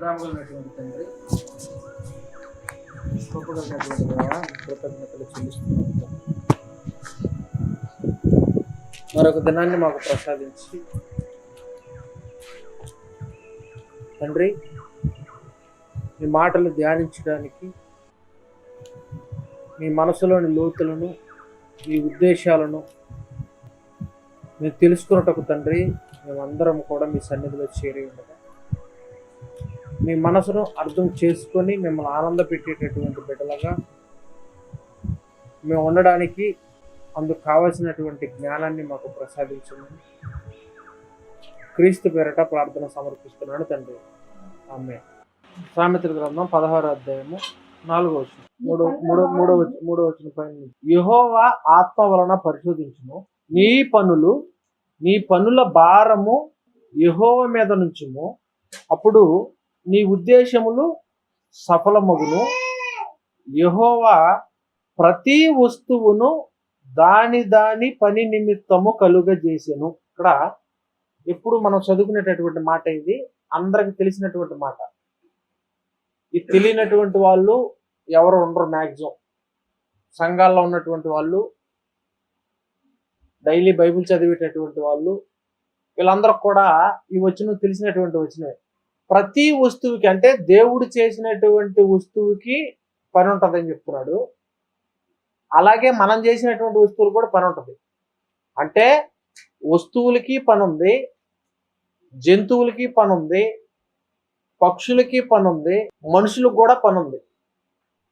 ప్రేమగలిగినటువంటి తండ్రి, కృపగలిగినటువంటి దేవా, కృతజ్ఞతలు చెల్లిస్తున్నాను. మరొక దినాన్ని మాకు ప్రసాదించి తండ్రి, మీ మాటలు ధ్యానించడానికి, మీ మనసులోని లోతులను, మీ ఉద్దేశాలను మీరు తెలుసుకున్నటకు తండ్రి, మేమందరం కూడా మీ సన్నిధిలో చేరి ఉండగా మీ మనసును అర్థం చేసుకొని మిమ్మల్ని ఆనంద పెట్టేటటువంటి బిడ్డలుగా మేము ఉండడానికి అందుకు కావలసినటువంటి జ్ఞానాన్ని మాకు ప్రసాదించమని క్రీస్తు పేరట ప్రార్థన సమర్పిస్తున్నాను తండ్రి. ఆమేన్. సామెతల గ్రంథం 16వ అధ్యాయము 4వ వచనం, మూడో వచనం పైన, యెహోవా ఆత్మ వలన పరిశోధించును, నీ పనుల భారము యెహోవా మీద నుంచుము, అప్పుడు నీ ఉద్దేశములు సఫలమగును. యెహోవా ప్రతి వస్తువును దాని పని నిమిత్తము కలుగజేసెను. ఇక్కడ ఎప్పుడు మనం చదువుకునేటటువంటి మాట, ఇది అందరికి తెలిసినటువంటి మాట. ఇది తెలియనటువంటి వాళ్ళు ఎవరు ఉండరు. మ్యాక్సిమం సంఘాల్లో ఉన్నటువంటి వాళ్ళు, డైలీ బైబిల్ చదివేటటువంటి వాళ్ళు, వీళ్ళందరికి కూడా ఈ వచనం తెలిసినటువంటి వచనమే. ప్రతి వస్తువుకి, అంటే దేవుడు చేసినటువంటి వస్తువుకి పని ఉంటుందని చెప్తున్నాడు. అలాగే మనం చేసినటువంటి వస్తువులు కూడా పని ఉంటుంది. అంటే వస్తువులకి పని ఉంది, జంతువులకి పని ఉంది, పక్షులకి పని ఉంది, మనుషులకు కూడా పని ఉంది.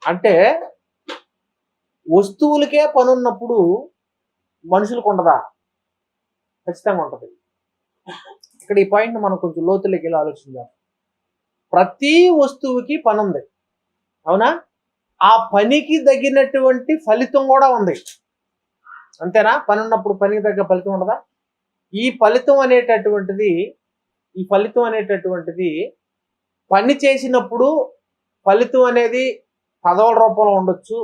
అంటే వస్తువులకే పని ఉన్నప్పుడు మనుషులకు ఉండదా? ఖచ్చితంగా ఉంటుంది. ఇక్కడ ఈ పాయింట్ మనం కొంచెం లోతులోకి వెళ్ళి ఆలోచించాం. ప్రతి వస్తువుకి పని ఉంది, అవునా? ఆ పనికి తగినటువంటి ఫలితం కూడా ఉంది, అంతేనా? పని ఉన్నప్పుడు పనికి తగ్గ ఫలితం ఉండదా? ఈ ఫలితం అనేటటువంటిది పని చేసినప్పుడు ఫలితం అనేది పదవుల రూపంలో ఉండొచ్చు,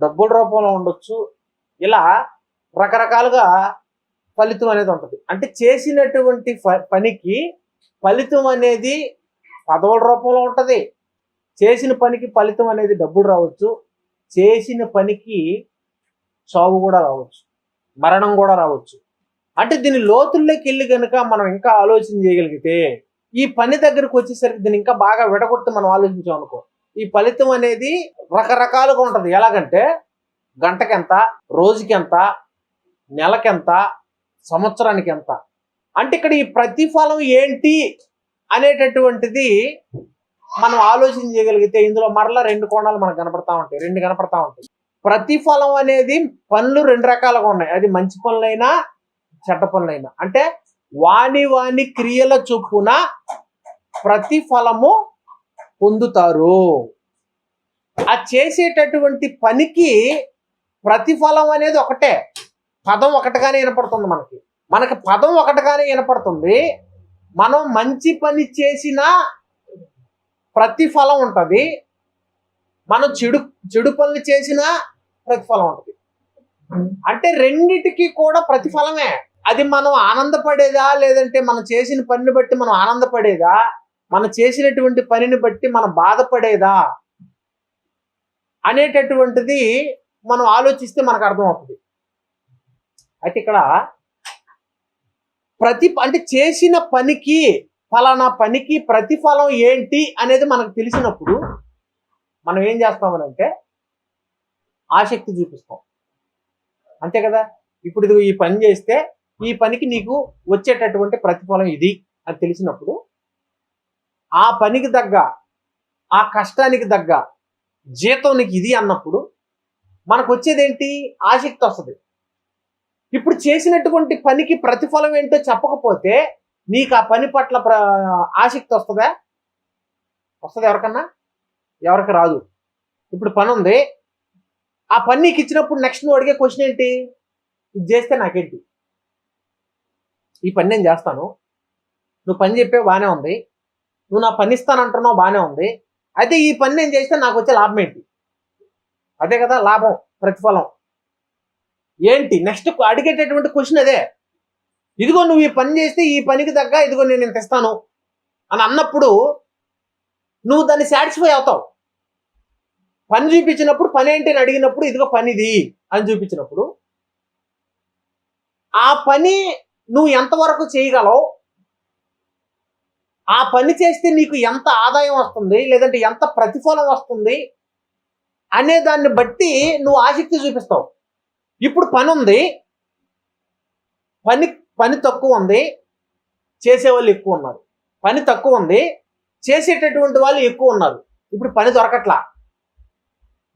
డబ్బుల రూపంలో ఉండొచ్చు, ఇలా రకరకాలుగా ఫలితం అనేది ఉంటుంది. అంటే చేసినటువంటి పనికి ఫలితం అనేది పదవుల రూపంలో ఉంటుంది, చేసిన పనికి ఫలితం అనేది డబ్బులు రావచ్చు, చేసిన పనికి చావు కూడా రావచ్చు, మరణం కూడా రావచ్చు. అంటే దీని లోతుల్లోకి వెళ్ళి కనుక మనం ఇంకా ఆలోచన చేయగలిగితే, ఈ పని దగ్గరకు వచ్చేసరికి దీన్ని ఇంకా బాగా విడగొట్టి మనం ఆలోచించాం అనుకో, ఈ ఫలితం అనేది రకరకాలుగా ఉంటుంది. ఎలాగంటే గంటకెంత, రోజుకెంత, నెలకెంత, సంవత్సరానికి ఎంత. అంటే ఇక్కడ ఈ ప్రతిఫలం ఏంటి అనేటటువంటిది మనం ఆలోచన చేయగలిగితే, ఇందులో మరలా రెండు కోణాలు మనకు కనపడతా ఉంటాయి. ప్రతిఫలం అనేది పనులు రెండు రకాలుగా ఉన్నాయి. అది మంచి పనులైనా చెడ్డ పనులైనా. అంటే వాని క్రియల చొప్పున ప్రతిఫలము పొందుతారు. ఆ చేసేటటువంటి పనికి ప్రతిఫలం అనేది ఒకటే, పదం ఒకటిగానే వినపడుతుంది. మనకి పదం ఒకటిగానే వినపడుతుంది. మనం మంచి పని చేసినా ప్రతిఫలం ఉంటుంది, మనం చెడు పనులు చేసినా ప్రతిఫలం ఉంటుంది. అంటే రెండిటికి కూడా ప్రతిఫలమే. అది మనం ఆనందపడేదా, లేదంటే మనం చేసిన పనిని బట్టి మనం ఆనందపడేదా, మనం చేసినటువంటి పనిని బట్టి మనం బాధపడేదా అనేటటువంటిది మనం ఆలోచిస్తే మనకు అర్థమవుతుంది. అయితే ఇక్కడ అంటే చేసిన పనికి, ఫలానా పనికి ప్రతిఫలం ఏంటి అనేది మనకు తెలిసినప్పుడు మనం ఏం చేస్తామనంటే ఆసక్తి చూపిస్తాం, అంతే కదా? ఇప్పుడు ఇది ఈ పని చేస్తే ఈ పనికి నీకు వచ్చేటటువంటి ప్రతిఫలం ఇది అని తెలిసినప్పుడు, ఆ పనికి తగ్గ, ఆ కష్టానికి తగ్గ జీతం నీకు ఇది అన్నప్పుడు మనకు వచ్చేదేంటి? ఆసక్తి వస్తుంది. ఇప్పుడు చేసినటువంటి పనికి ప్రతిఫలం ఏంటో చెప్పకపోతే నీకు ఆ పని పట్ల ఆసక్తి వస్తుందా? ఎవరికన్నా? ఎవరికి రాదు. ఇప్పుడు పని ఉంది, ఆ పని నీకు ఇచ్చినప్పుడు నెక్స్ట్ నువ్వు అడిగే క్వశ్చన్ ఏంటి? ఇది చేస్తే నాకేంటి? ఈ పని నేను చేస్తాను, నువ్వు పని చెప్పే బాగానే ఉంది, నువ్వు నా పని ఇస్తానంటున్నావు బాగానే ఉంది, అయితే ఈ పని నేను చేస్తే నాకు వచ్చే లాభం ఏంటి? అదే కదా లాభం, ప్రతిఫలం ఏంటి? నెక్స్ట్ అడిగేటటువంటి క్వశ్చన్ అదే. ఇదిగో నువ్వు ఈ పని చేస్తే ఈ పనికి తగ్గ ఇదిగో నేను ఇంత ఇస్తాను అని అన్నప్పుడు నువ్వు దాన్ని సాటిస్ఫై అవుతావు. పని చూపించినప్పుడు పని ఏంటి అని అడిగినప్పుడు ఇదిగో పనిది అని చూపించినప్పుడు ఆ పని నువ్వు ఎంతవరకు చేయగలవు, ఆ పని చేస్తే నీకు ఎంత ఆదాయం వస్తుంది లేదంటే ఎంత ప్రతిఫలం వస్తుంది అనే దాన్ని బట్టి నువ్వు ఆసక్తి చూపిస్తావు. ఇప్పుడు పని ఉంది, పని పని తక్కువ ఉంది, చేసేవాళ్ళు ఎక్కువ ఉన్నారు. పని తక్కువ ఉంది, చేసేటటువంటి వాళ్ళు ఎక్కువ ఉన్నారు. ఇప్పుడు పని దొరకట్లా.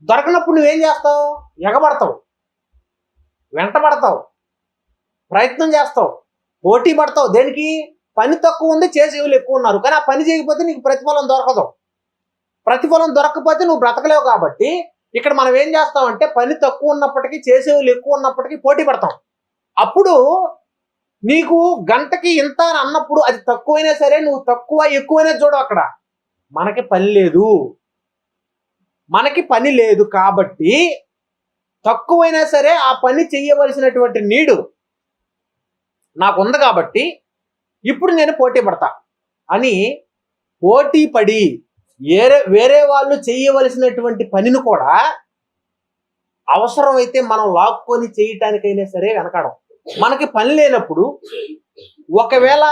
దొరకనప్పుడు నువ్వేం చేస్తావు? ఎగబడతావు, వెంటబడతావు, ప్రయత్నం చేస్తావు, పోటీ పడతావు. దేనికి? పని తక్కువ ఉంది, చేసేవాళ్ళు ఎక్కువ ఉన్నారు. కానీ ఆ పని చేయకపోతే నీకు ప్రతిఫలం దొరకదు. ప్రతిఫలం దొరకకపోతే నువ్వు బ్రతకలేవు. కాబట్టి ఇక్కడ మనం ఏం చేస్తామంటే పని తక్కువ ఉన్నప్పటికీ చేసేవాళ్ళు ఎక్కువ ఉన్నప్పటికీ పోటీ పడతాం. అప్పుడు నీకు గంటకి ఇంత అని అన్నప్పుడు అది తక్కువైనా సరే నువ్వు తక్కువ ఎక్కువైనా చూడవు. అక్కడ మనకి పని లేదు, మనకి పని లేదు కాబట్టి తక్కువైనా సరే ఆ పని చెయ్యవలసినటువంటి నీడు నాకుంది కాబట్టి ఇప్పుడు నేను పోటీ పడతా అని పోటీ పడి వేరే వాళ్ళు చేయవలసినటువంటి పనిని కూడా అవసరమైతే మనం లాక్కొని చేయటానికైనా సరే వెనకాడం. మనకి పని లేనప్పుడు ఒకవేళ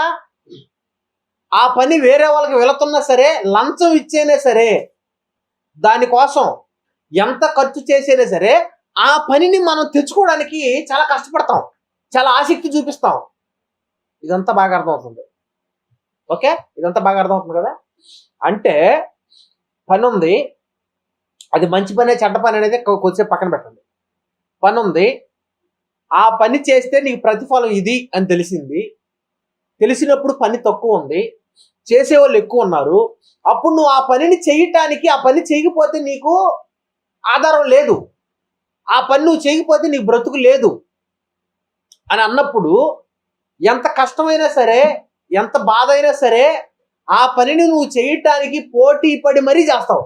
ఆ పని వేరే వాళ్ళకి వెళుతున్నా సరే లంచం ఇచ్చేనే సరే, దానికోసం ఎంత ఖర్చు చేసేనా సరే ఆ పనిని మనం తెచ్చుకోవడానికి చాలా కష్టపడతాం, చాలా ఆసక్తి చూపిస్తాం. ఇదంతా బాగా అర్థమవుతుంది. ఓకే, ఇదంతా బాగా అర్థమవుతుంది కదా. అంటే పని ఉంది, అది మంచి పని చెడ్డ పని అనేది కొద్దిసేపు పక్కన పెట్టండి. పని ఉంది, ఆ పని చేస్తే నీకు ప్రతిఫలం ఇది అని తెలిసింది. తెలిసినప్పుడు పని తక్కువ ఉంది, చేసేవాళ్ళు ఎక్కువ ఉన్నారు. అప్పుడు నువ్వు ఆ పనిని చేయటానికి, ఆ పని చేయకపోతే నీకు ఆధారం లేదు, ఆ పని నువ్వు చేయకపోతే నీకు బ్రతుకు లేదు అని అన్నప్పుడు ఎంత కష్టమైనా సరే, ఎంత బాధ అయినా సరే ఆ పనిని నువ్వు చేయటానికి పోటీ పడి మరీ చేస్తావు.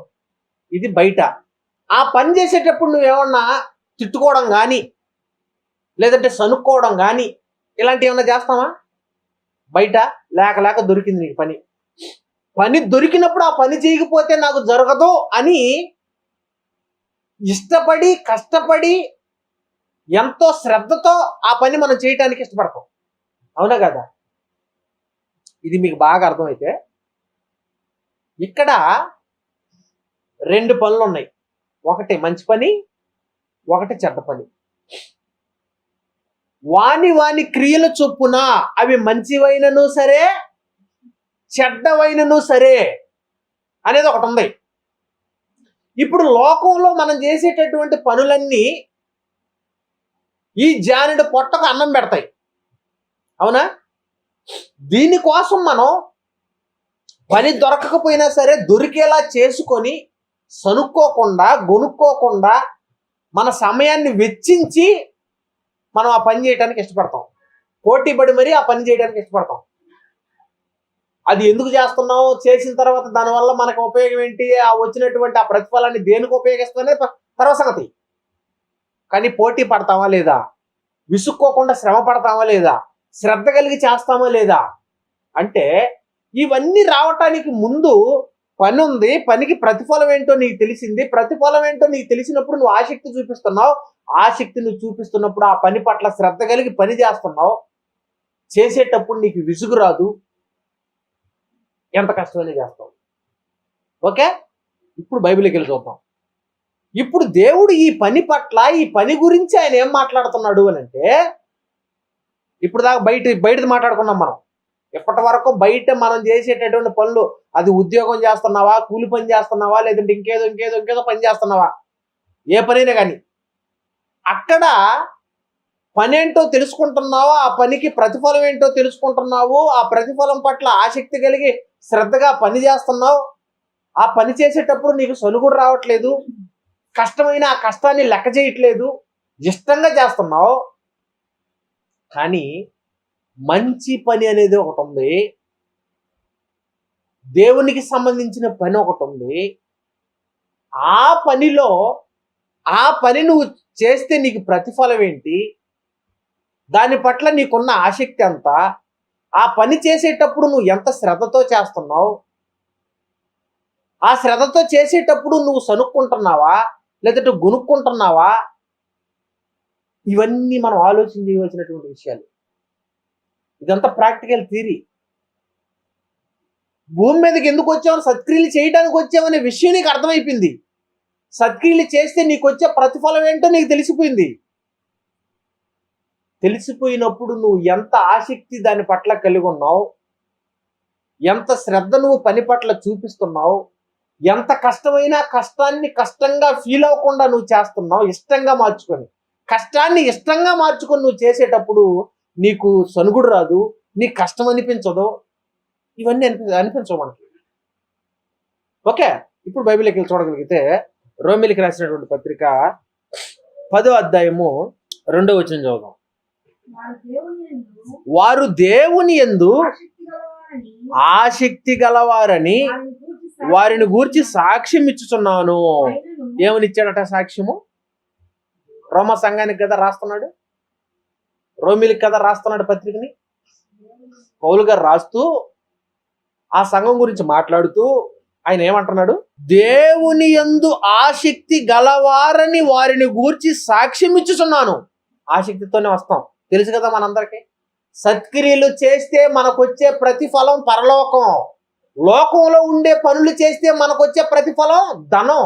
ఇది బయట. ఆ పని చేసేటప్పుడు నువ్వేమన్నా తిట్టుకోవడం కానీ లేదంటే సనుక్కోవడం కానీ ఇలాంటివి ఏమన్నా చేస్తావా? బయట లేక దొరికింది నీకు పని. పని దొరికినప్పుడు ఆ పని చేయకపోతే నాకు జరగదు అని ఇష్టపడి కష్టపడి ఎంతో శ్రద్ధతో ఆ పని మనం చేయటానికి ఇష్టపడతాం. అవునా కదా? ఇది మీకు బాగా అర్థమైతే ఇక్కడ 2 పనులు ఉన్నాయి. ఒకటి మంచి పని, ఒకటి చెడ్డ పని. వాని క్రియల చొప్పున అవి మంచివైనను సరే చెడ్డవైనను సరే అనేది ఒకటి ఉంది. ఇప్పుడు లోకంలో మనం చేసేటటువంటి పనులన్నీ ఈ జానుడి పొట్టకు అన్నం పెడతాయి. అవునా? దీనికోసం మనం పని దొరకకపోయినా సరే దొరికేలా చేసుకొని సనుక్కోకుండా గొనుక్కోకుండా మన సమయాన్ని వెచ్చించి మనం ఆ పని చేయడానికి ఇష్టపడతాం. పోటీ పడి మరీ ఆ పని చేయడానికి ఇష్టపడతాం. అది ఎందుకు చేస్తున్నాం, చేసిన తర్వాత దానివల్ల మనకు ఉపయోగం ఏంటి, ఆ వచ్చినటువంటి ఆ ప్రతిఫలాన్ని దేనికి ఉపయోగిస్తానే తర్వాత సంగతి. కానీ పోటీ పడతామా లేదా, విసుక్కోకుండా శ్రమ పడతామా లేదా, శ్రద్ధ కలిగి చేస్తామా లేదా అంటే ఇవన్నీ రావటానికి ముందు పని ఉంది, పనికి ప్రతిఫలం ఏంటో నీకు తెలిసింది. ప్రతిఫలం ఏంటో నీకు తెలిసినప్పుడు నువ్వు ఆసక్తి చూపిస్తున్నావు. ఆసక్తి నువ్వు చూపిస్తున్నప్పుడు ఆ పని పట్ల శ్రద్ధ కలిగి పని చేస్తున్నావు. చేసేటప్పుడు నీకు విసుగు రాదు, ఎంత కష్టమైనా చేస్తావు. ఓకే, ఇప్పుడు బైబిల్కి వెళ్ళి చూద్దాం. ఇప్పుడు దేవుడు ఈ పని పట్ల, ఈ పని గురించి ఆయన ఏం మాట్లాడుతున్నాడు అని అంటే, ఇప్పుడు దాకా బయటది మాట్లాడుకున్నాం మనం. ఇప్పటి వరకు బయట మనం చేసేటటువంటి పనులు, అది ఉద్యోగం చేస్తున్నావా, కూలి పని చేస్తున్నావా, లేదంటే ఇంకేదో పని చేస్తున్నావా, ఏ పనైనా కానీ అక్కడ పని ఏంటో తెలుసుకుంటున్నావా, ఆ పనికి ప్రతిఫలం ఏంటో తెలుసుకుంటున్నావు, ఆ ప్రతిఫలం పట్ల ఆసక్తి కలిగి శ్రద్ధగా పని చేస్తున్నావు. ఆ పని చేసేటప్పుడు నీకు సొలుగుడు రావట్లేదు, కష్టమైన ఆ కష్టాన్ని లెక్క చేయట్లేదు, ఇష్టంగా చేస్తున్నావు. కానీ మంచి పని అనేది ఒకటి ఉంది, దేవునికి సంబంధించిన పని ఒకటి ఉంది. ఆ పనిలో ఆ పని నువ్వు చేస్తే నీకు ప్రతిఫలం ఏంటి, దాని పట్ల నీకున్న ఆసక్తి ఎంత, ఆ పని చేసేటప్పుడు నువ్వు ఎంత శ్రద్ధతో చేస్తున్నావు, ఆ శ్రద్ధతో చేసేటప్పుడు నువ్వు సనుక్కుంటున్నావా, లేదంటే గునుక్కుంటున్నావా? ఇవన్నీ మనం ఆలోచన చేయవలసినటువంటి విషయాలు. ఇదంతా ప్రాక్టికల్ థియరీ. భూమి మీదకి ఎందుకు వచ్చావు? సత్క్రియలు చేయడానికి వచ్చావనే విషయం నీకు అర్థమైపోయింది. సత్క్రియలు చేస్తే నీకు వచ్చే ప్రతిఫలం ఏంటో నీకు తెలిసిపోయింది. తెలిసిపోయినప్పుడు నువ్వు ఎంత ఆసక్తి దాని పట్ల కలిగి ఉన్నావు, ఎంత శ్రద్ధ నువ్వు పని పట్ల చూపిస్తున్నావు, ఎంత కష్టమైనా కష్టాన్ని కష్టంగా ఫీల్ అవ్వకుండా నువ్వు చేస్తున్నావు, ఇష్టంగా మార్చుకొని. కష్టాన్ని ఇష్టంగా మార్చుకొని నువ్వు చేసేటప్పుడు నీకు సనుగుడు రాదు, నీకు కష్టం అనిపించదు, ఇవన్నీ అనిపించవు మనకి. ఓకే, ఇప్పుడు బైబిల్కి వెళ్ళి చూడగలిగితే రోమీయులకు రాసినటువంటి పత్రిక 10వ అధ్యాయము 2వ వచనం చదువుదాం. వారు దేవుని యందు ఆసక్తి గలవారని వారిని గూర్చి సాక్ష్యం ఇచ్చుచున్నాను. ఏమని ఇచ్చాడట సాక్ష్యము? రోమా సంఘానికి కదా రాస్తున్నాడు, రోమిలికి కదా రాస్తున్నాడు పత్రికని. పౌలు గారు రాస్తూ ఆ సంఘం గురించి మాట్లాడుతూ ఆయన ఏమంటున్నాడు? దేవుని యందు ఆసక్తి గలవారని వారిని గూర్చి సాక్ష్యం ఇచ్చుచున్నాను. ఆసక్తితోనే వస్తాం, తెలుసు కదా మనందరికీ. సత్క్రియలు చేస్తే మనకొచ్చే ప్రతిఫలం పరలోకం. లోకంలో ఉండే పనులు చేస్తే మనకొచ్చే ప్రతిఫలం ధనం.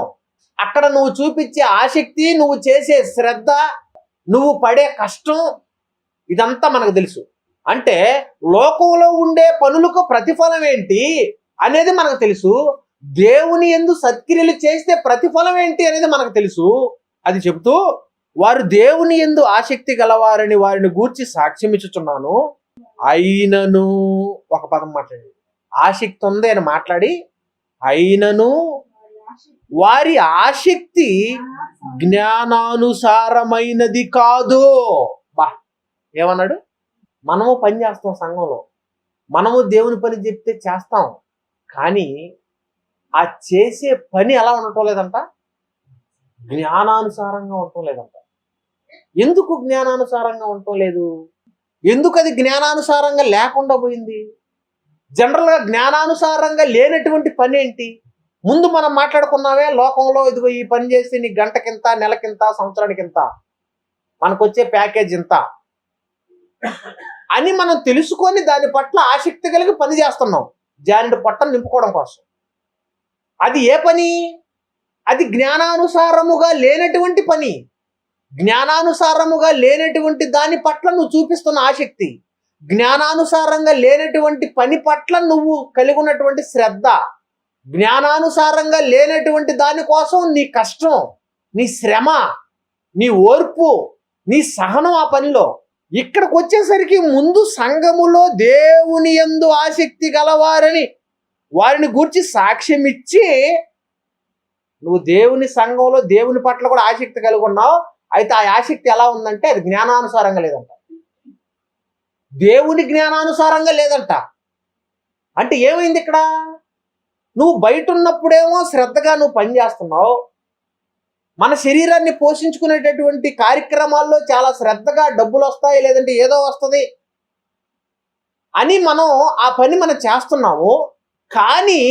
అక్కడ నువ్వు చూపించే ఆసక్తి, నువ్వు చేసే శ్రద్ధ, నువ్వు పడే కష్టం, ఇదంతా మనకు తెలుసు. అంటే లోకంలో ఉండే పనులకు ప్రతిఫలం ఏంటి అనేది మనకు తెలుసు. దేవుని యందు సత్క్రియలు చేస్తే ప్రతిఫలం ఏంటి అనేది మనకు తెలుసు. అది చెబుతూ వారు దేవుని యందు ఆసక్తి గలవారని వారిని గూర్చి సాక్ష్యం ఇచ్చుచున్నాను. అయినను, ఒక పదం మాట్లాడి, ఆసక్తి ఉంది అని మాట్లాడి, అయినను వారి ఆసక్తి జ్ఞానానుసారమైనది కాదు. బా, ఏమన్నాడు? మనము పని చేస్తాం సంఘంలో, మనము దేవుని పని చెప్తే చేస్తాం, కానీ ఆ చేసే పని ఎలా ఉండటం లేదంట? జ్ఞానానుసారంగా ఉండటం లేదంట. ఎందుకు జ్ఞానానుసారంగా ఉండటం లేదు? ఎందుకు అది జ్ఞానానుసారంగా లేకుండా పోయింది? జనరల్గా జ్ఞానానుసారంగా లేనటువంటి పని ఏంటి? ముందు మనం మాట్లాడుకున్నామే, లోకంలో ఇదిగో ఈ పని చేస్తే నీ గంటకింత, నెలకింత, సంవత్సరానికింత, మనకొచ్చే ప్యాకేజ్ ఇంత అని మనం తెలుసుకొని దాని పట్ల ఆసక్తి కలిగి పని చేస్తున్నాం, జానెడు పట్టను నింపుకోవడం కోసం. అది ఏ పని? అది జ్ఞానానుసారముగా లేనటువంటి పని. జ్ఞానానుసారముగా లేనటువంటి దాని పట్ల నువ్వు చూపిస్తున్న ఆసక్తి, జ్ఞానానుసారంగా లేనటువంటి పని పట్ల నువ్వు కలిగి ఉన్నటువంటి శ్రద్ధ, జ్ఞానానుసారంగా లేనటువంటి దానికోసం నీ కష్టం, నీ శ్రమ, నీ ఓర్పు, నీ సహనం ఆ పనిలో. ఇక్కడికి వచ్చేసరికి ముందు సంఘములో దేవుని యందు ఆసక్తి గలవారని వారిని గూర్చి సాక్ష్యం ఇచ్చి, నువ్వు దేవుని సంఘంలో దేవుని పట్ల కూడా ఆసక్తి కలిగి ఉన్నావు, అయితే ఆ ఆసక్తి ఎలా ఉందంటే అది జ్ఞానానుసారంగా లేదంట, దేవుని జ్ఞానానుసారంగా లేదంట. అంటే ఏమైంది ఇక్కడ? నువ్వు బయట ఉన్నప్పుడేమో శ్రద్ధగా నువ్వు పని చేస్తున్నావు, మన శరీరాన్ని పోషించుకునేటటువంటి కార్యక్రమాల్లో చాలా శ్రద్ధగా డబ్బులు వస్తాయి, లేదంటే ఏదో వస్తుంది అని మనం ఆ పని మనం చేస్తున్నాము. కానీ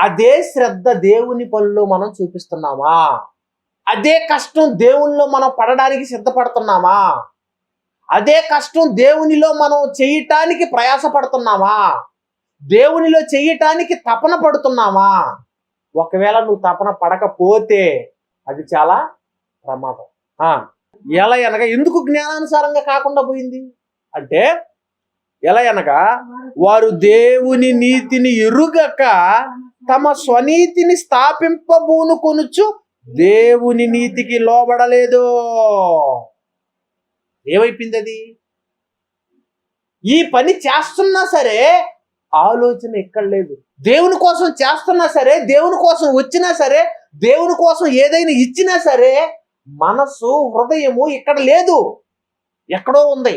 అదే శ్రద్ధ దేవుని పనుల్లో మనం చూపిస్తున్నామా? అదే కష్టం దేవునిలో మనం పడడానికి సిద్ధపడుతున్నామా? అదే కష్టం దేవునిలో మనం చేయటానికి ప్రయాసపడుతున్నామా? దేవునిలో చేయటానికి తపన పడుతున్నామా? ఒకవేళ నువ్వు తపన పడకపోతే అది చాలా ప్రమాదం. ఎలా అనగా ఎందుకు జ్ఞానానుసారంగా కాకుండా పోయింది అంటే, ఎలా అనగా వారు దేవుని నీతిని ఎరుగక తమ స్వనీతిని స్థాపింపబూనుకొనుచు దేవుని నీతికి లోబడలేదు. ఏమైపోయింది అది? ఈ పని చేస్తున్నా సరే ఆలోచన ఎక్కడ లేదు. దేవుని కోసం చేస్తున్నా సరే, దేవుని కోసం వచ్చినా సరే, దేవుని కోసం ఏదైనా ఇచ్చినా సరే మనసు, హృదయము ఇక్కడ లేదు, ఎక్కడో ఉంది.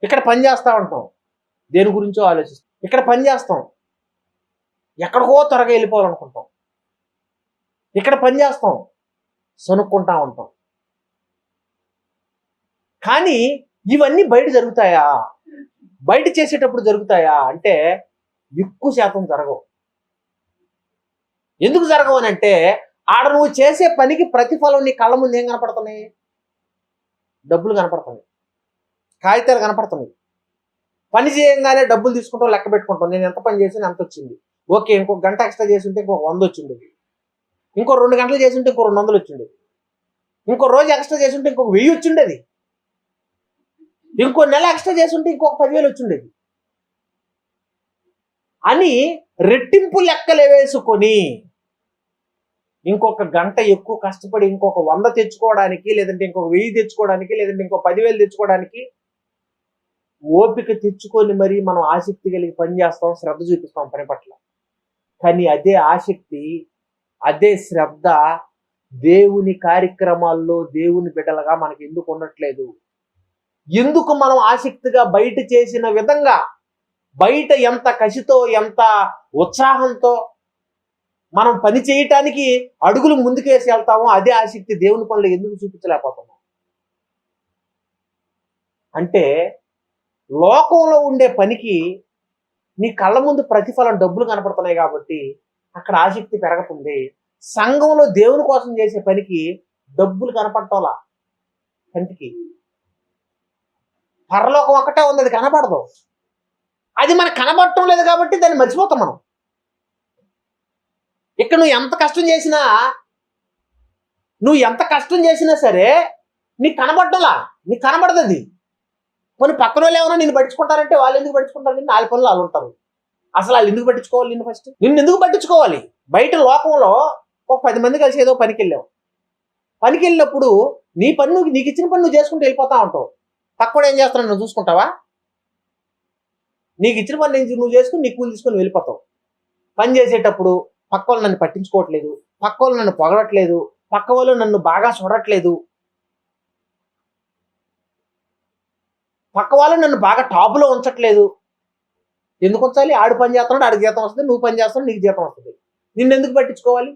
ఇక్కడ పని చేస్తా ఉంటాం, దేని గురించో ఆలోచిస్తాం. ఇక్కడ పని చేస్తాం, ఎక్కడికో త్వరగా వెళ్ళిపోవాలనుకుంటాం. ఇక్కడ పని చేస్తాం, సనుక్కుంటా ఉంటాం. కానీ ఇవన్నీ బయట జరుగుతాయా? బయట చేసేటప్పుడు జరుగుతాయా అంటే ఎక్కువ శాతం జరగవు. ఎందుకు జరగవు అని అంటే ఆడ నువ్వు చేసే పనికి ప్రతిఫలం నీ కళ్ళ ముందు ఏం కనపడుతున్నాయి? డబ్బులు కనపడుతున్నాయి, కాగితాలు కనపడుతున్నాయి. పని చేయంగానే డబ్బులు తీసుకుంటాం, లెక్క పెట్టుకుంటాం. నేను ఎంత పని చేసినా ఎంత వచ్చింది, ఓకే, ఇంకొక గంట ఎక్స్ట్రా చేసి ఉంటే ఇంకొక 100 వచ్చిండేది, ఇంకో 2 గంటలు చేసి ఉంటే ఇంకో 200 వచ్చిండేది, ఇంకో రోజు ఎక్స్ట్రా చేసి ఉంటే ఇంకొక 1000 వచ్చిండేది, ఇంకో నెల ఎక్స్ట్రా చేసి ఉంటే ఇంకొక 10,000 వచ్చిండేది అని రెట్టింపు లెక్కలు వేసుకొని ఇంకొక గంట ఎక్కువ కష్టపడి ఇంకొక 100 తెచ్చుకోవడానికి, లేదంటే ఇంకొక 1000 తెచ్చుకోవడానికి, లేదంటే ఇంకో 10,000 తెచ్చుకోవడానికి ఓపిక తెచ్చుకొని మరి మనం ఆసక్తి కలిగి పని చేస్తాం, శ్రద్ధ చూపిస్తాం పని పట్ల. కానీ అదే ఆసక్తి, అదే శ్రద్ధ దేవుని కార్యక్రమాల్లో దేవుని బిడ్డలుగా మనకి ఎందుకు ఉండట్లేదు? ఎందుకు మనం ఆసక్తిగా బయట చేసిన విధంగా, బయట ఎంత కసితో ఎంత ఉత్సాహంతో మనం పని చేయటానికి అడుగులు ముందుకేసి వెళ్తామో అదే ఆసక్తి దేవుని పనులు ఎందుకు చూపించలేకపోతున్నాం? అంటే లోకంలో ఉండే పనికి నీ కళ్ళ ముందు ప్రతిఫలం డబ్బులు కనపడుతున్నాయి కాబట్టి అక్కడ ఆసక్తి పెరుగుతుంది. సంఘంలో దేవుని కోసం చేసే పనికి డబ్బులు కనపడటంలా కంటికి. పరలోకం ఒకటే ఉంది, అది కనపడదు. అది మనకు కనబడటం లేదు కాబట్టి దాన్ని మర్చిపోతాం మనం. ఇక్కడ నువ్వు ఎంత కష్టం చేసినా సరే నీకు కనబడ్డలా, నీకు కనబడదు. అది కొన్ని పక్కన వాళ్ళు ఏమైనా నిన్ను పట్టించుకుంటారంటే వాళ్ళు ఎందుకు పట్టించుకుంటారు? నిన్ను 4 పనులు వాళ్ళు ఉంటారు. అసలు వాళ్ళు ఎందుకు పట్టించుకోవాలి? నిన్ను ఫస్ట్ నిన్ను ఎందుకు పట్టించుకోవాలి? బయట లోకంలో ఒక 10 మంది కలిసి ఏదో పనికి వెళ్ళినప్పుడు నీ పని నీకు ఇచ్చిన పని నువ్వు చేసుకుంటూ వెళ్ళిపోతా ఉంటావు. పక్కన ఏం చేస్తున్నావు నువ్వు చూసుకుంటావా? నీకు ఇచ్చిన పని నువ్వు చేసుకుని నీ కూలి తీసుకొని వెళ్ళిపోతావు. పని చేసేటప్పుడు పక్క వాళ్ళు నన్ను పట్టించుకోవట్లేదు, పక్క వాళ్ళు నన్ను పొగడట్లేదు, పక్క వాళ్ళు నన్ను బాగా చూడట్లేదు, పక్క వాళ్ళు నన్ను బాగా టాపులో ఉంచట్లేదు. ఎందుకు ఉంచాలి? ఆడు పని చేస్తున్నాడు, ఆడికి జీతం వస్తుంది, నువ్వు పని చేస్తున్నావు, నీకు జీతం వస్తుంది. నిన్ను ఎందుకు పట్టించుకోవాలి?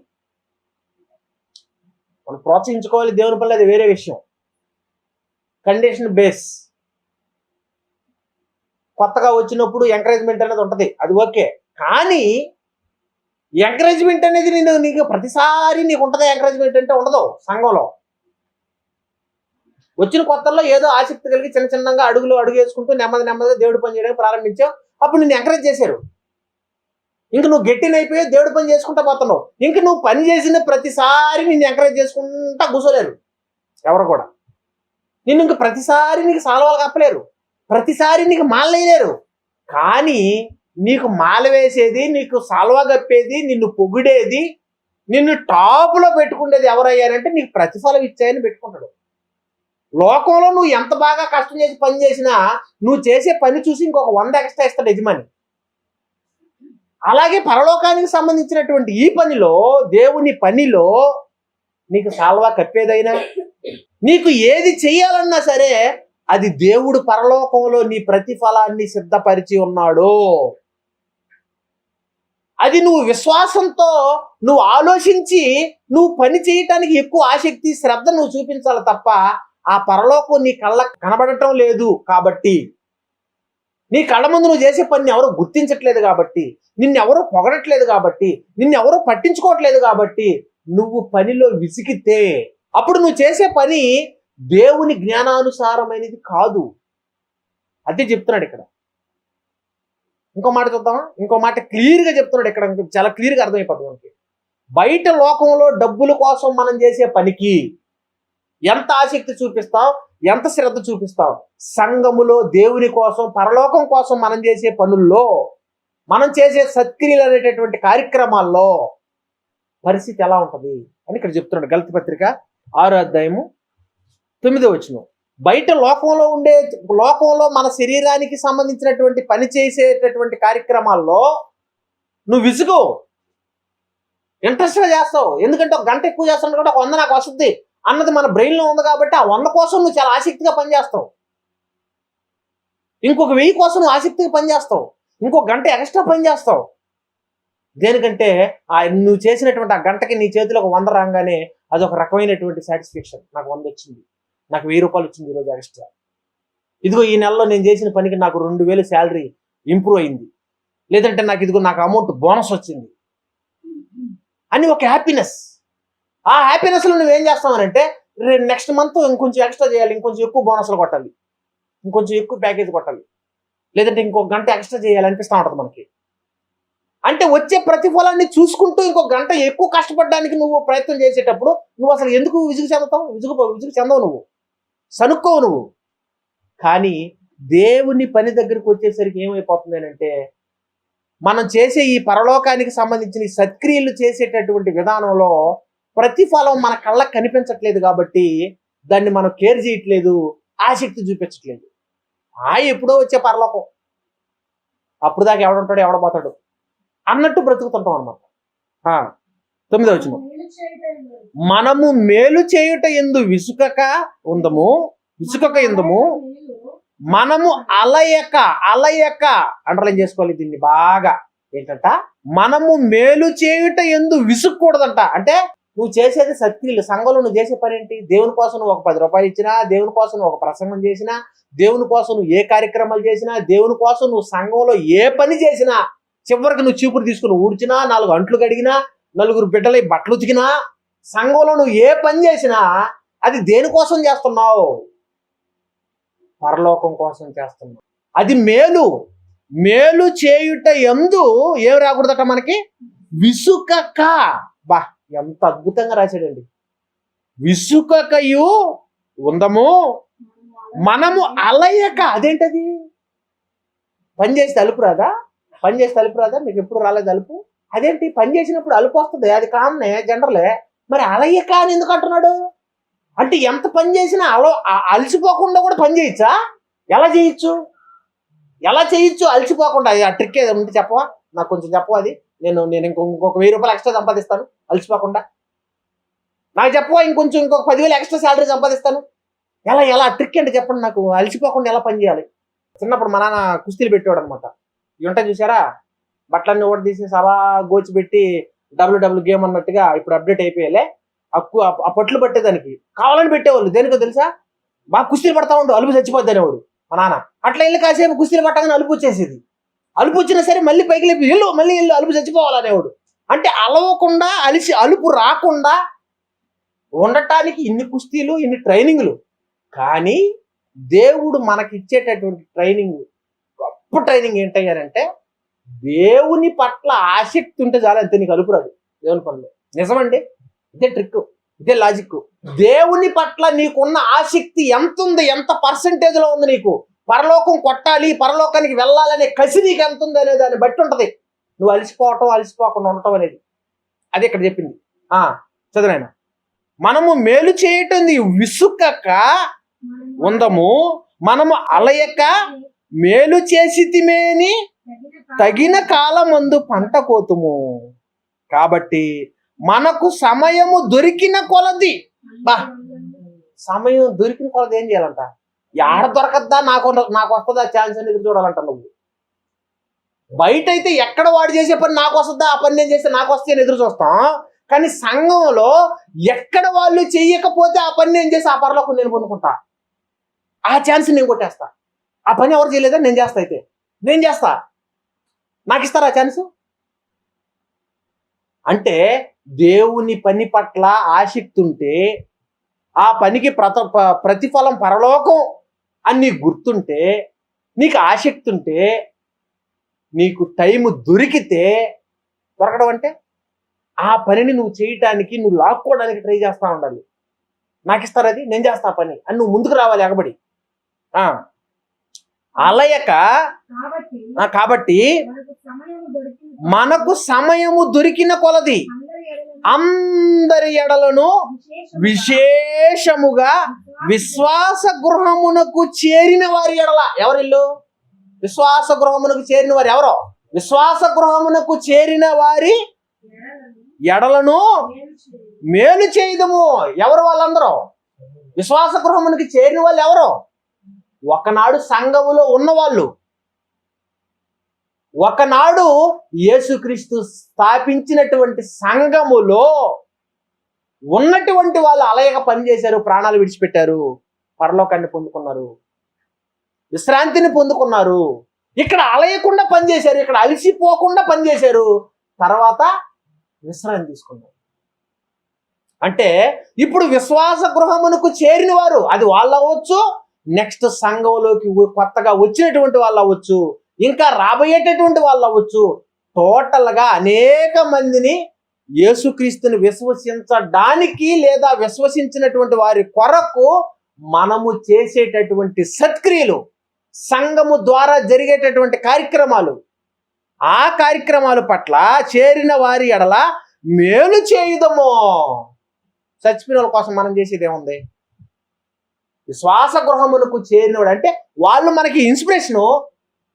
మనం ప్రోత్సహించుకోవాలి దేవుని పనులు, అది వేరే విషయం. Condition base. కొత్తగా వచ్చినప్పుడు ఎంకరేజ్మెంట్ అనేది ఉంటుంది, అది ఓకే. కానీ ఎంకరేజ్మెంట్ అనేది నీకు ప్రతిసారి నీకు ఉంటుంది. ఎంకరేజ్మెంట్ అంటే ఉండదు సంఘంలో. వచ్చిన కొత్తల్లో ఏదో ఆసక్తి కలిగి చిన్నగా అడుగు వేసుకుంటూ నెమ్మదిగా దేవుడి పని చేయడానికి ప్రారంభించావు. అప్పుడు నిన్ను ఎంకరేజ్ చేశారు. ఇంక నువ్వు గట్టినైపోయి దేవుడి పని చేసుకుంటా పోతున్నావు. ఇంక నువ్వు పని చేసిన ప్రతిసారి నిన్ను ఎంకరేజ్ చేసుకుంటా కూర్చోలేరు ఎవరు కూడా. నిన్ను ఇంక ప్రతిసారి నీకు సాల్వాలు కప్పలేరు, ప్రతిసారి నీకు మాలలేరు. కానీ నీకు మాల వేసేది, నీకు సాల్వా కప్పేది, నిన్ను పొగిడేది, నిన్ను టాపులో పెట్టుకునేది ఎవరయ్యారంటే నీకు ప్రతిఫలం ఇచ్చాయని పెట్టుకుంటాడు. లోకంలో నువ్వు ఎంత బాగా కష్టం చేసి పని చేసినా నువ్వు చేసే పని చూసి ఇంకొక 100 ఎక్స్ట్రా ఇస్తాడు యజమాని. అలాగే పరలోకానికి సంబంధించినటువంటి ఈ పనిలో, దేవుని పనిలో నీకు సాల్వా కప్పేదైనా, నీకు ఏది చెయ్యాలన్నా సరే అది దేవుడు పరలోకంలో నీ ప్రతిఫలాన్ని సిద్ధపరిచి ఉన్నాడు. అది నువ్వు విశ్వాసంతో నువ్వు ఆలోచించి నువ్వు పని చేయటానికి ఎక్కువ ఆసక్తి, శ్రద్ధ నువ్వు చూపించాలి తప్ప ఆ పరలోకం నీ కళ్ళకు కనబడటం లేదు కాబట్టి, నీ కళ్ళ ముందు నువ్వు చేసే పని ఎవరో గుర్తించట్లేదు కాబట్టి, నిన్నెవరో పొగడట్లేదు కాబట్టి, నిన్నెవరో పట్టించుకోవట్లేదు కాబట్టి నువ్వు పనిలో విసిగితే అప్పుడు నువ్వు చేసే పని దేవుని జ్ఞానానుసారమైనది కాదు. అదే చెప్తున్నాడు ఇక్కడ. ఇంకో మాట చూద్దామా? ఇంకో మాట క్లియర్గా చెప్తున్నాడు ఇక్కడ, చాలా క్లియర్గా అర్థమైపోతుంది మనకి. బయట లోకంలో డబ్బుల కోసం మనం చేసే పనికి ఎంత ఆసక్తి చూపిస్తాం, ఎంత శ్రద్ధ చూపిస్తాం, సంఘములో దేవుని కోసం, పరలోకం కోసం మనం చేసే పనుల్లో, మనం చేసే సత్క్రియలు అనేటటువంటి కార్యక్రమాల్లో పరిస్థితి ఎలా ఉంటుంది అని ఇక్కడ చెప్తున్నాడు. గలతీ పత్రిక 6వ అధ్యాయము 9వ వచనం. బయట లోకంలో మన శరీరానికి సంబంధించినటువంటి పని చేసేటటువంటి కార్యక్రమాల్లో నువ్వు విసుగు, ఇంట్రెస్ట్గా చేస్తావు. ఎందుకంటే ఒక గంట ఎక్కువ చేస్తున్నాడు కాబట్టి 100 నాకు వస్తుంది అన్నది మన బ్రెయిన్లో ఉంది కాబట్టి ఆ 100 కోసం నువ్వు చాలా ఆసక్తిగా పనిచేస్తావు. ఇంకొక 1000 కోసం నువ్వు ఆసక్తిగా పనిచేస్తావు. ఇంకొక గంట ఎక్స్ట్రా పనిచేస్తావు. దేనికంటే నువ్వు చేసినటువంటి ఆ గంటకి నీ చేతిలో ఒక 100 రాగానే అదొక రకమైనటువంటి సాటిస్ఫాక్షన్. నాకు 100 వచ్చింది, నాకు 1000 రూపాయలు వచ్చింది ఈరోజు ఎక్స్ట్రా. ఇదిగో ఈ నెలలో నేను చేసిన పనికి నాకు 2000 శాలరీ ఇంప్రూవ్ అయింది, లేదంటే నాకు అమౌంట్ బోనస్ వచ్చింది. అని ఒక హ్యాపీనెస్. ఆ హ్యాపీనెస్లో నువ్వేం చేస్తావనంటే నెక్స్ట్ మంత్ ఇంకొంచెం ఎక్స్ట్రా చేయాలి, ఇంకొంచెం ఎక్కువ బోనస్లు కొట్టాలి, ఇంకొంచెం ఎక్కువ ప్యాకేజ్ కొట్టాలి, లేదంటే ఇంకొక గంట ఎక్స్ట్రా చేయాలి అనిపిస్తూ ఉంటుంది మనకి. అంటే వచ్చే ప్రతిఫలాన్ని చూసుకుంటూ ఇంకొక గంట ఎక్కువ కష్టపడడానికి నువ్వు ప్రయత్నం చేసేటప్పుడు నువ్వు అసలు ఎందుకు విసుగు చెందుతావు? విసుగు చెందవు, నువ్వు సనుక్కోవు నువ్వు. కానీ దేవుని పని దగ్గరికి వచ్చేసరికి ఏమైపోతుంది అంటే మనం చేసే ఈ పరలోకానికి సంబంధించిన ఈ సత్క్రియలు చేసేటటువంటి విధానంలో ప్రతిఫలం మన కళ్ళకు కనిపించట్లేదు కాబట్టి దాన్ని మనం కేర్ చేయట్లేదు, ఆసక్తి చూపించట్లేదు. ఎప్పుడో వచ్చే పరలోకం, అప్పుడు దాకా ఎవడుంటాడు ఎవడబోతాడు అన్నట్టు బ్రతుకుతుంటాం అనమాట. 9వ వచనం, మనము మేలు చేయుట యందు విసుకక ఇందము, మనము అలయక అండర్లైన్ చేసుకోవాలి దీన్ని బాగా. ఏంటంట, మనము మేలు చేయుట యందు విసుక్కూడదంట. అంటే నువ్వు చేసేది సత్క్రియలు. సంఘంలో నువ్వు చేసే పని ఏంటి? దేవుని కోసం నువ్వు ఒక 10 రూపాయలు ఇచ్చినా, దేవుని కోసం నువ్వు ఒక ప్రసంగం చేసినా, దేవుని కోసం నువ్వు ఏ కార్యక్రమాలు చేసినా, దేవుని కోసం నువ్వు సంఘంలో ఏ పని చేసినా, చివరికి నువ్వు చీపురు తీసుకుని ఊడ్చినా, 4 అంట్లు కడిగినా, 4 బిడ్డలై బట్టలు ఉతికినా, సంఘంలో నువ్వు ఏ పని చేసినా అది దేనికోసం చేస్తున్నావు? పరలోకం కోసం చేస్తున్నావు. అది మేలు చేయుట యందు ఏం రాకూడదట మనకి? విసుకక. బా, ఎంత అద్భుతంగా రాశాడండి. విసుకకయు ఉందము, మనము అలయక. అదేంటది? పని చేస్తే అలుపు రాదా? మీకు ఎప్పుడు రాలేదు అలుపు? అదేంటి? పని చేసినప్పుడు అలుపు వస్తుంది, అది కామనే, జనరలే. మరి అలయక అని ఎందుకు అంటున్నాడు? అంటే ఎంత పని చేసినా అలసిపోకుండా కూడా పని చేయొచ్చా? ఎలా చేయొచ్చు అలసిపోకుండా? ఆ ట్రిక్ ఏదో ఉంటే చెప్పవా? నాకు కొంచెం చెప్పవా? అది నేను ఇంకొక 1000 రూపాయలు ఎక్స్ట్రా సంపాదిస్తాను అలసిపోకుండా. నాకు చెప్పవా? ఇంకొక 10,000 ఎక్స్ట్రా శాలరీ సంపాదిస్తాను. ఎలా ట్రిక్ అంటే చెప్పండి నాకు. అలసిపోకుండా ఎలా పని చేయాలి? చిన్నప్పుడు మా నాన్న కుస్తీలు పెట్టేవాడు అనమాట. ఇవి ఉంటాయి చూసారా, బట్టలన్నీ ఓడి తీసేసి అలా గోచిపెట్టి డబ్ల్యూ గేమ్ అన్నట్టుగా ఇప్పుడు అప్డేట్ అయిపోయాలే. ఆ పట్లు పట్టేదానికి కావాలని పెట్టేవాళ్ళు. దేనికో తెలుసా? బాగా కుస్తీలు పడతా ఉండు, అలుపు చచ్చిపోద్ది అనేవాడు మా నాన్న. అట్లా వెళ్ళి కాసేపు కుస్తీలు పట్టగానే అలుపు వచ్చేసేది. అలుపు వచ్చినా సరే మళ్ళీ పైకి లేపి మళ్ళీ అలుపు చచ్చిపోవాలనేవాడు. అంటే అలవకుండా, అలుపు రాకుండా ఉండటానికి ఇన్ని కుస్తీలు, ఇన్ని ట్రైనింగ్లు. కానీ దేవుడు మనకి ఇచ్చేటటువంటి ట్రైనింగ్, గొప్ప ట్రైనింగ్ ఏంటయ్యారంటే, దేవుని పట్ల ఆసక్తి ఉంటే చాలా, అంతే, నీకు అలుపు రాదు దేవుని పనిలో. నిజమండి, ఇదే ట్రిక్, ఇదే లాజిక్. దేవుని పట్ల నీకున్న ఆసక్తి ఎంత ఉంది, ఎంత పర్సెంటేజ్ లో ఉంది నీకు? పరలోకం కొట్టాలి, పరలోకానికి వెళ్ళాలనే కసి నీకు ఎంత ఉంది అనే దాన్ని బట్టి ఉంటది నువ్వు అలసిపోకుండా ఉండటం అనేది. అది ఇక్కడ చెప్పింది. చదువునైనా, మనము మేలు చేయటం విసుకక ఉందము, మనము అలయక మేలు చేసితిమేని తగిన కాలమందు పంట కోతుము. కాబట్టి మనకు సమయము దొరికిన కొలది, సమయం దొరికిన కొలది ఏం చేయాలంట? ఆడ దొరకద్దా, నాకు వస్తుందా ఛాన్స్ అని ఎదురు చూడాలంట నువ్వు. బయట అయితే ఎక్కడ వాడు చేసే పని నాకు వస్తుందా, ఆ పని నేను చేస్తే నాకు వస్తే అని ఎదురు చూస్తాం. కానీ సంఘంలో ఎక్కడ వాళ్ళు చెయ్యకపోతే ఆ పని నేను చేసి ఆ పరలోకం నేను పొందుకుంటా, ఆ ఛాన్స్ నేను కొట్టేస్తా. ఆ పని ఎవరు చేయలేదా, నేను చేస్తా, అయితే నేను చేస్తా, నాకు ఇస్తారా ఛాన్స్? అంటే దేవుని పని పట్ల ఆసక్తి ఉంటే, ఆ పనికి ప్రతిఫలం పరలోకం అని నీకు గుర్తుంటే, నీకు ఆసక్తి ఉంటే, నీకు టైము దొరకడం అంటే ఆ పనిని నువ్వు చేయటానికి, నువ్వు లాక్కోవడానికి ట్రై చేస్తా ఉండాలి. నాకు ఇస్తారు, అది నేను చేస్తా పని అని నువ్వు ముందుకు రావాలి ఎగబడి. అలయక. కాబట్టి మనకు సమయము దొరికిన కొలది అందరి ఎడలను విశేషముగా విశ్వాస గృహమునకు చేరిన వారి ఎడల. ఎవరిల్లు? విశ్వాస గృహమునకు చేరిన వారు ఎవరో? విశ్వాస గృహమునకు చేరిన వారి ఎడలను మేలు చేయదము. ఎవరు వాళ్ళందరూ? విశ్వాస గృహమునకు చేరిన వాళ్ళు ఎవరో? ఒకనాడు సంఘములో ఉన్నవాళ్ళు, ఒకనాడు యేసుక్రీస్తు స్థాపించినటువంటి సంఘములో ఉన్నటువంటి వాళ్ళు అలయక పనిచేశారు, ప్రాణాలు విడిచిపెట్టారు, పరలోకాన్ని పొందుకున్నారు, విశ్రాంతిని పొందుకున్నారు. ఇక్కడ అలయకుండా పనిచేశారు, ఇక్కడ అలసిపోకుండా పనిచేశారు. తర్వాత విశ్రాంతి తీసుకున్నారు. అంటే ఇప్పుడు విశ్వాస గృహమునకు చేరిన వారు, అది వాళ్ళు అవ్వచ్చు, నెక్స్ట్ సంఘంలోకి కొత్తగా వచ్చినటువంటి వాళ్ళు అవ్వచ్చు, ఇంకా రాబోయేటటువంటి వాళ్ళు అవ్వచ్చు, టోటల్గా అనేక మందిని యేసుక్రీస్తుని విశ్వసించడానికి లేదా విశ్వసించినటువంటి వారి కొరకు మనము చేసేటటువంటి సత్క్రియలు, సంఘము ద్వారా జరిగేటటువంటి కార్యక్రమాలు, ఆ కార్యక్రమాల పట్ల చేరిన వారి ఎడల మేలు చేయుదము. చచ్చిపోయిన వాళ్ళ కోసం మనం చేసేది ఏముంది? విశ్వాస గృహమునకు చేరినవాడు అంటే వాళ్ళు మనకి ఇన్స్పిరేషను,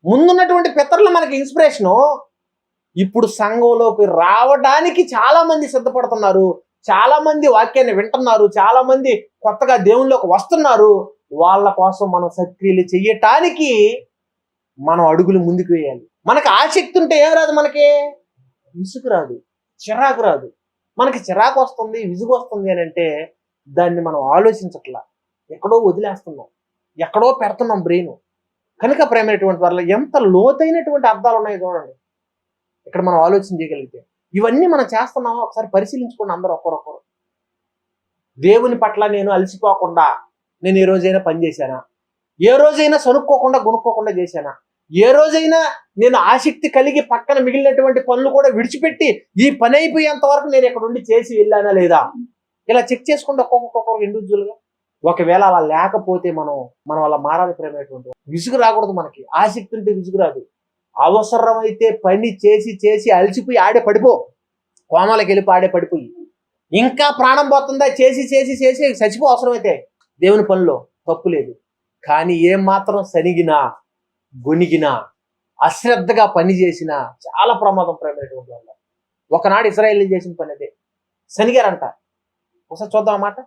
ముందున్నటువంటి పితరులు మనకి ఇన్స్పిరేషను. ఇప్పుడు సంఘంలోకి రావడానికి చాలా మంది సిద్ధపడుతున్నారు, చాలా మంది వాక్యాన్ని వింటున్నారు, చాలా మంది కొత్తగా దేవునిలోకి వస్తున్నారు. వాళ్ళ కోసం మనం సత్క్రియలు చెయ్యటానికి మనం అడుగులు ముందుకు వేయాలి. మనకు ఆసక్తి ఉంటే ఏం రాదు, మనకి విసుగు రాదు, చిరాకు రాదు. మనకి చిరాకు వస్తుంది, విసుగు వస్తుంది అని అంటే దాన్ని మనం ఆలోచించట్లా, ఎక్కడో వదిలేస్తున్నాం, ఎక్కడో పెడుతున్నాం బ్రెయిన్. కనుక ప్రేమైనటువంటి వాళ్ళ ఎంత లోతైనటువంటి అర్థాలు ఉన్నాయో చూడండి ఇక్కడ మనం ఆలోచన చేయగలిగితే. ఇవన్నీ మనం చేస్తున్నామో ఒకసారి పరిశీలించుకోండి అందరూ ఒక్కరొక్కరు. దేవుని పట్ల నేను అలసిపోకుండా నేను ఏ రోజైనా పని చేశానా? ఏ రోజైనా సనుక్కోకుండా గునుక్కోకుండా చేశానా? ఏ రోజైనా నేను ఆసక్తి కలిగి పక్కన మిగిలినటువంటి పనులు కూడా విడిచిపెట్టి ఈ పని అయిపోయేంత వరకు నేను ఇక్కడ ఉండి చేసి వెళ్ళానా లేదా? ఇలా చెక్ చేసుకుంటే ఒక్కొక్కరు ఇండివిజువల్గా. ఒకవేళ అలా లేకపోతే మనం అలా మారాలి ప్రేమైనటువంటి. విసుగు రాకూడదు మనకి. ఆసక్తి ఉంటే విసుగు రాదు. అవసరమైతే పని చేసి చేసి అలసిపోయి ఆడే పడిపో, కోమాలకి వెళ్ళి ఆడే పడిపోయి ఇంకా ప్రాణం పోతుందా చేసి చేసి చేసి చచ్చిపో అవసరమైతే దేవుని పనిలో, తప్పు లేదు. కానీ ఏం మాత్రం సనిగినా గొనిగినా అశ్రద్ధగా పని చేసినా చాలా ప్రమాదం ప్రేమైనటువంటి వాళ్ళ. ఒకనాడు ఇశ్రాయేలు చేసిన పని అదే, శనిగారంట. ఒకసారి చూద్దాం అన్నమాట.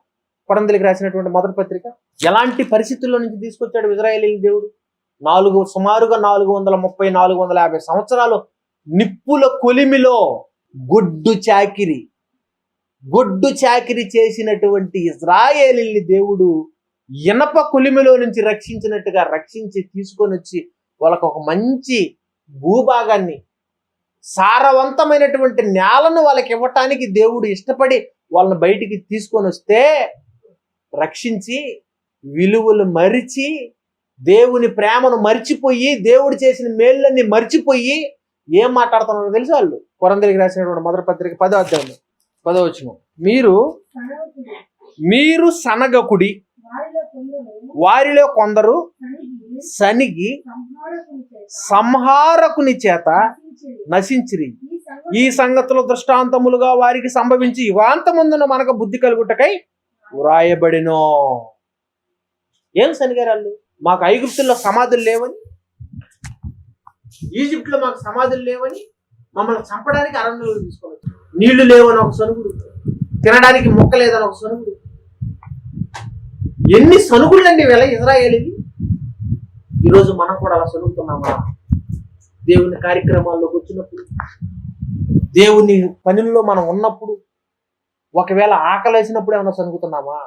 కొరంథీయులకు రాసినటువంటి మొదటి పత్రిక. ఎలాంటి పరిస్థితుల్లో నుంచి తీసుకొచ్చాడు ఇశ్రాయేలీయుల దేవుడు? సుమారుగా 430-450 సంవత్సరాలు నిప్పుల కొలిమిలో గొడ్డు చాకిరి చేసినటువంటి ఇశ్రాయేలీయుల్ని దేవుడు ఇనప కొలిమిలో నుంచి రక్షించినట్టుగా రక్షించి తీసుకొని వచ్చి వాళ్ళకు ఒక మంచి భూభాగాన్ని, సారవంతమైనటువంటి నేలను వాళ్ళకి ఇవ్వటానికి దేవుడు ఇష్టపడి వాళ్ళని బయటికి తీసుకొని వస్తే, రక్షించి విలువలు మరిచి దేవుని ప్రేమను మర్చిపోయి దేవుడు చేసిన మేళ్ళని మర్చిపోయి ఏం మాట్లాడుతున్నారో తెలుసు వాళ్ళు. కొరంథీయులకు రాసినటువంటి మొదటి పత్రిక 10వ అధ్యాయం 10వ వచనం. మీరు సనగకుడి, వారిలో కొందరు సనిగి సంహారకుని చేత నశించిరి. ఈ సంగతులు దృష్టాంతములుగా వారికి సంభవించి యుగాంతమందున మనకు బుద్ధి కలుగుటకై వ్రాయబడినో. ఏం సనిగారాళ్ళు? మాకు ఐగుప్తుల్లో సమాధులు లేవని, ఈజిప్ట్లో మాకు సమాధులు లేవని మమ్మల్ని చంపడానికి అరణ్యంలో తీసుకోవచ్చు. నీళ్లు లేవని ఒక సనుగుడు, తినడానికి మొక్క లేదని ఒక సనుగుడు. ఎన్ని సనుగుళ్ళండి వీళ్ళ ఇజ్రాయేలీవి. ఈరోజు మనం కూడా అలా సనుగుతున్నామా? దేవుని కార్యక్రమాల్లోకి వచ్చినప్పుడు, దేవుని పనుల్లో మనం ఉన్నప్పుడు, ఒకవేళ ఆకలి వేసినప్పుడు ఏమన్నా సనుగుతున్నామా?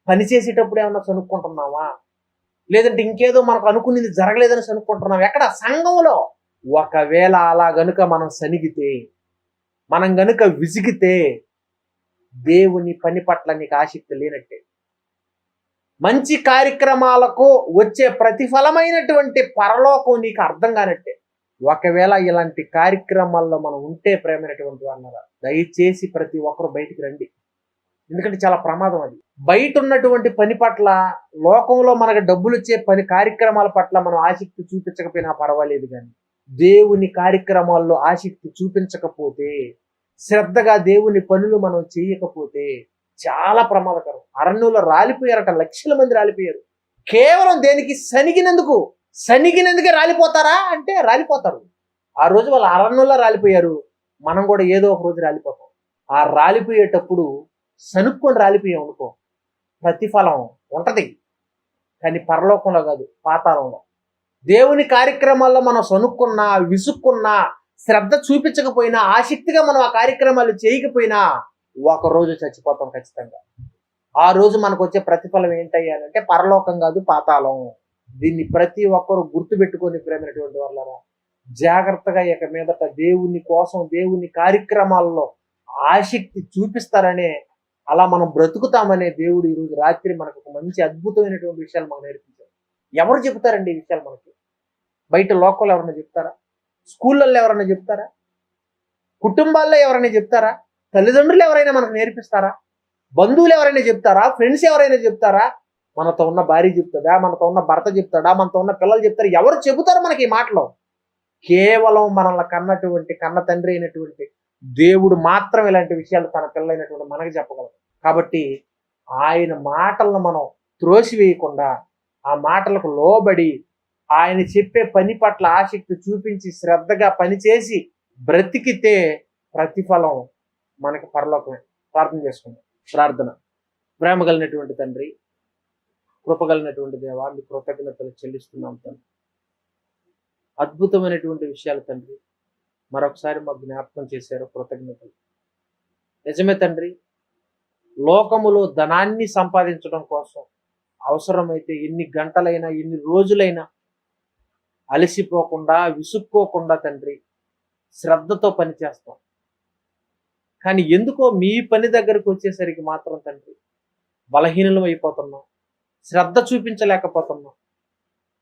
పని చేసేటప్పుడు ఏమన్నా సనుక్కుంటున్నామా? లేదంటే ఇంకేదో మనకు అనుకునేది జరగలేదని సనుక్కుంటున్నాం? ఎక్కడ? సంఘంలో. ఒకవేళ అలా గనుక మనం సనిగితే, మనం గనుక విసిగితే దేవుని పని పట్ల నీకు ఆసక్తి లేనట్టే. మంచి కార్యక్రమాలకు వచ్చే ప్రతిఫలమైనటువంటి పరలోకం నీకు అర్థం కానట్టే. ఒకవేళ ఇలాంటి కార్యక్రమాల్లో మనం ఉంటే ప్రేమైనటువంటి వాళ్ళ, దయచేసి ప్రతి ఒక్కరు బయటికి రండి. ఎందుకంటే చాలా ప్రమాదం అది. బయట ఉన్నటువంటి పని పట్ల, లోకంలో మనకు డబ్బులు వచ్చే పని కార్యక్రమాల పట్ల మనం ఆసక్తి చూపించకపోయినా పర్వాలేదు, కానీ దేవుని కార్యక్రమాల్లో ఆసక్తి చూపించకపోతే, శ్రద్ధగా దేవుని పనులు మనం చేయకపోతే చాలా ప్రమాదకరం. అరణ్యంలో రాలిపోయారట, లక్షల మంది రాలిపోయారు. కేవలం దేనికి? సనిగినందుకే రాలిపోతారా అంటే రాలిపోతారు. ఆ రోజు వాళ్ళు అరణ్యంలో రాలిపోయారు, మనం కూడా ఏదో ఒక రోజు రాలిపోతాం. ఆ రాలిపోయేటప్పుడు సనుక్కొని రాలిపోయాం అనుకో, ప్రతిఫలం ఉంటది, కానీ పరలోకంలో కాదు, పాతాళంలో. దేవుని కార్యక్రమాల్లో మనం సనుక్కున్నా, విసుక్కున్నా, శ్రద్ధ చూపించకపోయినా, ఆసక్తిగా మనం ఆ కార్యక్రమాలు చేయకపోయినా ఒకరోజు చచ్చిపోతాం ఖచ్చితంగా. ఆ రోజు మనకు వచ్చే ప్రతిఫలం ఏంటయ్యాలంటే పరలోకం కాదు, పాతాళం. దీన్ని ప్రతి ఒక్కరు గుర్తుపెట్టుకొని ప్రేమైనటువంటి వాళ్ళరా, జాగ్రత్తగా ఇక మీదట దేవుని కోసం, దేవుని కార్యక్రమాల్లో ఆసక్తి చూపిస్తారనే, అలా మనం బ్రతుకుతామనే దేవుడు ఈరోజు రాత్రి మనకు ఒక మంచి అద్భుతమైనటువంటి విషయాలు మనకు నేర్పించారు. ఎవరు చెబుతారండి ఈ విషయాలు మనకి? బయట లోకంలో ఎవరైనా చెప్తారా? స్కూళ్ళల్లో ఎవరైనా చెప్తారా? కుటుంబాల్లో ఎవరైనా చెప్తారా? తల్లిదండ్రులు ఎవరైనా మనకు నేర్పిస్తారా? బంధువులు ఎవరైనా చెప్తారా? ఫ్రెండ్స్ ఎవరైనా చెప్తారా? మనతో ఉన్న భార్య చెప్తుందా? మనతో ఉన్న భర్త చెప్తాడా? మనతో ఉన్న పిల్లలు చెప్తారు? ఎవరు చెబుతారు మనకి ఈ మాటలు? కేవలం మనల్ని కన్నటువంటి కన్న తండ్రి అయినటువంటి దేవుడు మాత్రం ఇలాంటి విషయాలు తన పిల్లలైనటువంటి మనకు చెప్పగలరు. కాబట్టి ఆయన మాటలను మనం త్రోసివేయకుండా, ఆ మాటలకు లోబడి, ఆయన చెప్పే పని పట్ల ఆసక్తి చూపించి శ్రద్ధగా పనిచేసి బ్రతికితే ప్రతిఫలం మనకి పరలోకమే. ప్రార్థన చేసుకుందాం. ప్రార్థన. ప్రేమ కలిగినటువంటి తండ్రి, కృపగలిగినటువంటి దేవా, మీ కృతజ్ఞతలు చెల్లిస్తున్నాం తండ్రి. అద్భుతమైనటువంటి విషయాలు తండ్రి మరొకసారి మాకు జ్ఞాపకం చేశారు. కృతజ్ఞతలు. నిజమే తండ్రి, లోకములో ధనాన్ని సంపాదించడం కోసం అవసరమైతే ఎన్ని గంటలైనా ఎన్ని రోజులైనా అలసిపోకుండా విసుక్కోకుండా తండ్రి శ్రద్ధతో పని చేస్తాం. కానీ ఎందుకో మీ పని దగ్గరకు వచ్చేసరికి మాత్రం తండ్రి బలహీనలం అయిపోతున్నాం, శ్రద్ధ చూపించలేకపోతున్నాం,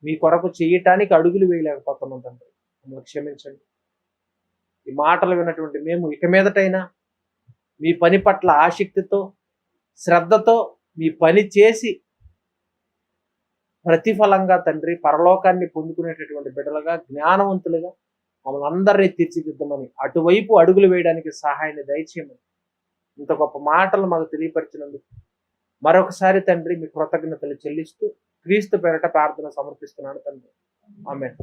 మీ కొరకు చేయటానికి అడుగులు వేయలేకపోతున్నాం తండ్రి. మమ్మల్ని క్షమించండి. ఈ మాటలు విన్నటువంటి మేము ఇక మీదటైనా మీ పని పట్ల ఆసక్తితో శ్రద్ధతో మీ పని చేసి ప్రతిఫలంగా తండ్రి పరలోకాన్ని పొందుకునేటటువంటి బిడ్డలుగా, జ్ఞానవంతులుగా మమ్మల్ని అందరినీ తీర్చిదిద్దమని, అటువైపు అడుగులు వేయడానికి సహాయాన్ని దయచేయమని, ఇంత గొప్ప మాటలు మాకు తెలియపరిచినందుకు మరొకసారి తండ్రి మీ కృతజ్ఞతలు చెల్లిస్తూ క్రీస్తు పేరట ప్రార్థన సమర్పిస్తున్నాను తండ్రి. ఆమేన్.